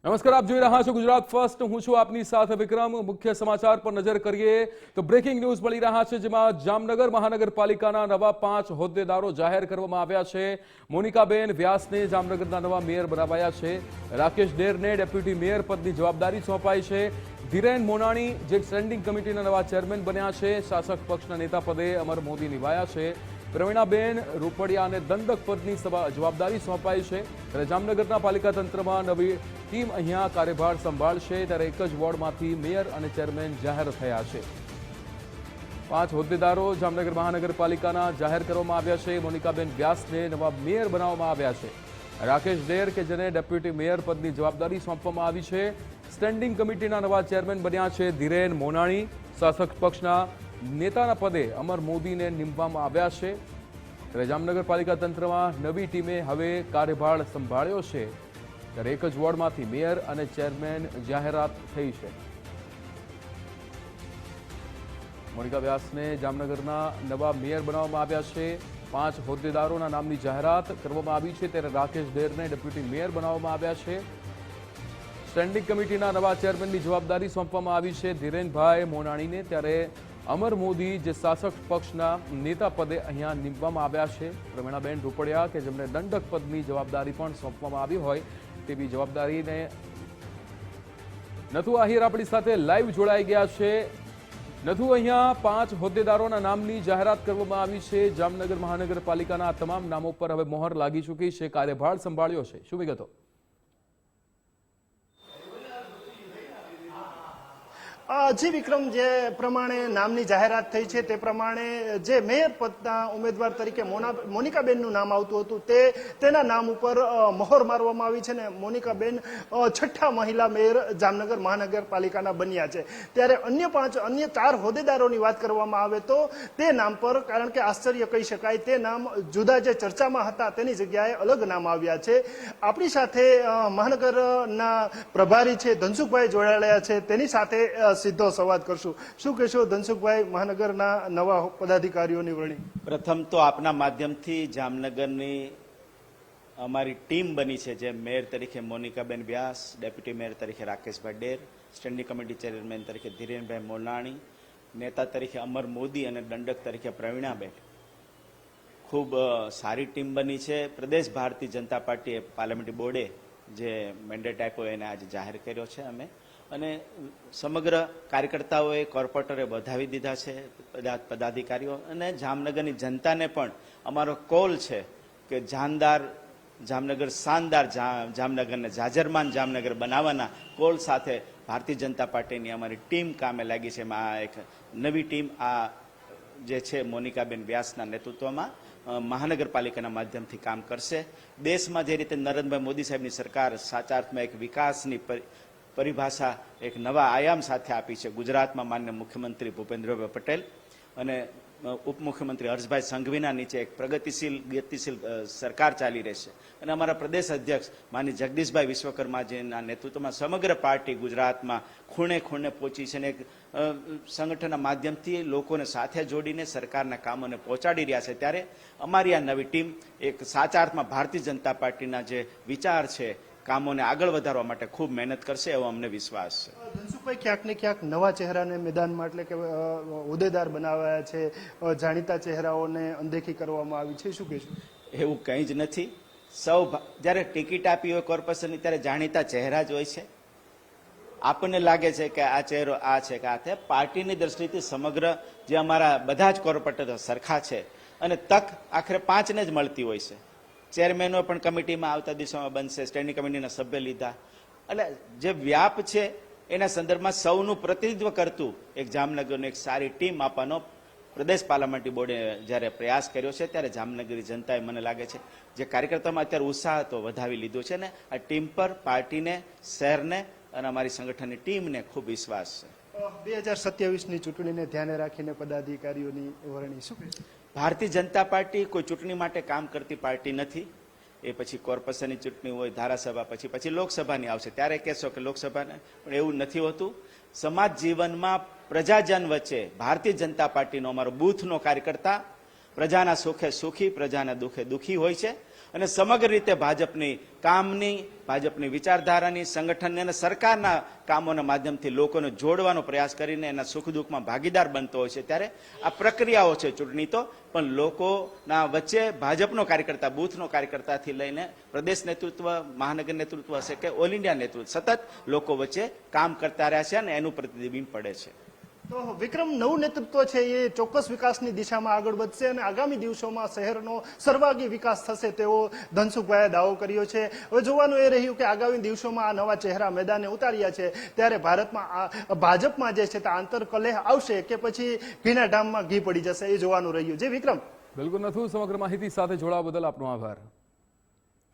નમસ્કાર, આપ જોઈ રહ્યા છો ગુજરાત ફર્સ્ટ। હું છું આપની સાથે વિક્રમ। મુખ્ય સમાચાર પર નજર કરીએ તો બ્રેકિંગ ન્યૂઝ મળી રહ્યા છે, જેમાં જામનગર મહાનગરપાલિકાના નવા 5 હોદ્દેદારો જાહેર કરવામાં આવ્યા છે। મોનિકાબેન વ્યાસને જામનગરના નવા મેયર બનાવાયા છે। રાકેશ ડેરને ડેપ્યુટી મેયર પદની જવાબદારી સોંપાઈ છે। ધીરેન મોનાણી જે સ્ટેન્ડિંગ કમિટીના નવા ચેરમેન બન્યા છે। શાસક પક્ષના નેતા પદે અમર મોદી નિભાયા છે। પ્રવીણાબેન રૂપડિયાને દંડક પદની જવાબદારી સોંપાઈ છે। ત્યારે જામનગરના પાલિકા તંત્રમાં નવી ટીમ અહીંયા કાર્યભાર સંભાળશે। ત્યારે એક જ વોર્ડમાંથી મેયર અને ચેરમેન જાહેર થયા છે। 5 હોદ્દેદારો જામનગર મહાનગરપાલિકાના જાહેર કરવામાં આવ્યા છે। મોનિકાબેન વ્યાસને નવા મેયર બનાવવામાં આવ્યા છે। રાકેશ ડેર કે જેને ડેપ્યુટી મેયર પદની જવાબદારી સોંપવામાં આવી છે। સ્ટેન્ડિંગ કમિટીના નવા ચેરમેન બન્યા છે ધીરેન મોનાણી। શાસક પક્ષના નેતાના પદે અમર મોદીને નીમવામાં આવ્યા છે। ત્યારે જામનગર પાલિકા તંત્રમાં નવી ટીમે હવે કાર્યભાર સંભાળ્યો છે। ત્યારે એક જ વોર્ડમાંથી મેયર અને ચેરમેન જાહેરાત થઈ છે। મોનિકા વ્યાસને જામનગરના નવા મેયર બનાવવામાં આવ્યા છે। 5 હોદ્દેદારોના નામની જાહેરાત કરવામાં આવી છે। ત્યારે રાકેશ ડેરને ડેપ્યુટી મેયર બનાવવામાં આવ્યા છે। સ્ટેન્ડિંગ કમિટીના નવા ચેરમેનની જવાબદારી સોંપવામાં આવી છે ધીરેનભાઈ મોનાણીને। ત્યારે અમર મોદી જે શાસક પક્ષના નેતા પદે અહીંયા નીમવામાં આવ્યા છે। પ્રવીણાબેન રૂપડિયા કે જેમને દંડક પદની જવાબદારી પણ સોંપવામાં આવી હોય તેવી જવાબદારીને નથુ આહિર આપણી સાથે લાઈવ જોડાઈ ગયા છે। નથુ, અહીંયા 5 હોદ્દેદારોના નામની જાહેરાત કરવામાં આવી છે। જામનગર મહાનગરપાલિકાના આ તમામ નામો પર હવે મોહર લાગી ચૂકી છે, કાર્યભાર સંભાળ્યો છે, શું વિગતો? જી વિક્રમ, જે પ્રમાણે નામની જાહેરાત થઈ છે તે પ્રમાણે જે મેયર પદના ઉમેદવાર તરીકે મોનિકાબેનનું નામ આવતું હતું તેના નામ ઉપર મહોર મારવામાં આવી છે ને મોનિકાબેન 6ઠ્ઠા મહિલા મેયર જામનગર મહાનગરપાલિકાના બન્યા છે। ત્યારે અન્ય 4 હોદ્દેદારોની વાત કરવામાં આવે તો તે નામ પર, કારણ કે આશ્ચર્ય કહી શકાય, તે નામ જુદા જે ચર્ચામાં હતા તેની જગ્યાએ અલગ નામ આવ્યા છે। આપણી સાથે મહાનગરના પ્રભારી છે ધનસુખભાઈ જોડાયા છે, તેની સાથે સીધો સંવાદ કરશું। શું કહેશો ધનસુખભાઈ, મહાનગરના નવા પદાધિકારીઓની વરણી? પ્રથમ તો આપના માધ્યમથી જામનગરની અમારી ટીમ બની છે, જે મેયર તરીકે મોનિકાબેન વ્યાસ, ડેપ્યુટી મેયર તરીકે રાકેશભાઈ ડેર, સ્ટેન્ડિંગ કમિટી ચેરમેન તરીકે ધીરેનભાઈ મોનાણી, નેતા તરીકે અમર મોદી અને દંડક તરીકે પ્રવીણાબેન, ખૂબ સારી ટીમ બની છે। પ્રદેશ ભારતીય જનતા પાર્ટીએ પાર્લામેન્ટરી બોર્ડે જે મેન્ડેટ આપ્યો એને આજે જાહેર કર્યો છે અમે, અને સમગ્ર કાર્યકર્તાઓએ, કોર્પોરેટરે વધાવી દીધા છે, બધા પદાધિકારીઓ અને જામનગરની જનતાને પણ અમારો કોલ છે કે જામનગર શાનદાર જામનગરને જાજરમાન જામનગર બનાવવાના કોલ સાથે ભારતીય જનતા પાર્ટીની અમારી ટીમ કામે લાગી છે। આ એક નવી ટીમ આ જે છે મોનિકાબેન વ્યાસના નેતૃત્વમાં મહાનગરપાલિકાના માધ્યમથી કામ કરશે। દેશમાં જે રીતે નરેન્દ્રભાઈ મોદી સાહેબની સરકાર સાચા અર્થમાં એક વિકાસની પરિભાષા એક નવા આયામ સાથે આપી છે। ગુજરાતમાં માન્ય મુખ્યમંત્રી ભૂપેન્દ્રભાઈ પટેલ અને ઉપમુખ્યમંત્રી હર્ષભાઈ સંઘવીના નીચે એક પ્રગતિશીલ ગતિશીલ સરકાર ચાલી રહેશે, અને અમારા પ્રદેશ અધ્યક્ષ માન્ય જગદીશભાઈ વિશ્વકર્માજીના નેતૃત્વમાં સમગ્ર પાર્ટી ગુજરાતમાં ખૂણે ખૂણે પહોંચી છે અને એક સંગઠનના માધ્યમથી લોકોને સાથે જોડીને સરકારના કામોને પહોંચાડી રહ્યા છે। ત્યારે અમારી આ નવી ટીમ એક સાચા અર્થમાં ભારતીય જનતા પાર્ટીના જે વિચાર છે, કામોને આગળ વધારવા માટે ખૂબ મહેનત કરશે એવો અમને વિશ્વાસ છે। ધનસુખભાઈ, ક્યાંક ને ક્યાંક નવા ચહેરાને મેદાનમાં, એટલે કે હોદ્દેદાર બનાવાયા છે, જાણીતા ચહેરાઓને અનદેખી કરવામાં આવી છે, શું કહેશું? એવું કંઈ જ નથી। જ્યારે ટિકિટ આપી હોય કોર્પોરેશનની ત્યારે જાણીતા ચહેરા જ હોય છે। આપણને લાગે છે કે આ ચહેરો આ છે કે આ છે, પાર્ટીની દ્રષ્ટિથી સમગ્ર જે અમારા બધા જ કોર્પોરેટર સરખા છે અને તક આખરે 5ને જ મળતી હોય છે। ચેરમેનો પણ કમિટીમાં આવતા દિવસોમાં બનશે, સ્ટેન્ડિંગ કમિટીના સભ્ય લીધા, એટલે જે વ્યાપ છે એના સંદર્ભમાં સૌનું પ્રતિનિધિત્વ કરતું એક જામનગરનું એક સારી ટીમ આપવાનો પ્રદેશ પાર્લામેન્ટરી બોર્ડે જ્યારે પ્રયાસ કર્યો છે, ત્યારે જામનગરી જનતાએ મને લાગે છે જે કાર્યકર્તામાં અત્યારે ઉત્સાહ હતો વધાવી લીધો છે, ને આ ટીમ પર પાર્ટીને, શહેરને અને અમારી સંગઠનની ટીમને ખૂબ વિશ્વાસ છે। 2027ની ચૂંટણીને ધ્યાને રાખીને પદાધિકારીઓની વરણી શું કહેશો? ભારતીય જનતા પાર્ટી કોઈ ચૂંટણી માટે કામ કરતી પાર્ટી નથી। એ પછી કોર્પોરેશનની ચૂંટણી હોય, ધારાસભા, પછી લોકસભાની આવશે ત્યારે કહેશો કે લોકસભાને, પણ એવું નથી હોતું। સમાજ જીવનમાં પ્રજાજન વચ્ચે ભારતીય જનતા પાર્ટીનો અમારો બૂથનો કાર્યકર્તા પ્રજાના સુખે સુખી, પ્રજાના દુઃખે દુઃખી હોય છે, અને સમગ્ર રીતે ભાજપની કામની, ભાજપની વિચારધારાની, સંગઠનની અને સરકારના કામોના માધ્યમથી લોકોને જોડવાનો પ્રયાસ કરીને એના સુખ દુઃખમાં ભાગીદાર બનતો હોય છે. ત્યારે આ પ્રક્રિયાઓ છે ચૂંટણી તો, પણ લોકોના વચ્ચે ભાજપનો કાર્યકર્તા, બૂથનો કાર્યકર્તાથી લઈને પ્રદેશ નેતૃત્વ, મહાનગર નેતૃત્વ હશે કે ઓલ ઇન્ડિયા નેતૃત્વ, સતત લોકો વચ્ચે કામ કરતા રહ્યા છે અને એનું પ્રતિબિંબ પડે છે. તો વિક્રમ, નવું નેતૃત્વ છે એ ચોક્કસ વિકાસની દિશામાં આગળ વધશે અને આગામી દિવસોમાં શહેરનો સર્વાંગી વિકાસ થશે તેવો ધનસુખભાઈએ દાવો કર્યો છે. હવે જોવાનું એ રહ્યું કે આગામી દિવસોમાં આ નવા ચહેરા મેદાને ઉતાર્યા છે ત્યારે ભાજપમાં જે છે તે આંતરકલહ આવશે કે પછી ઘીના ઢામમાં ઘી પડી જશે, એ જોવાનું રહ્યું. જે વિક્રમ. બિલકુલ નથુ, સમગ્ર માહિતી સાથે જોડાવા બદલ આપનો આભાર.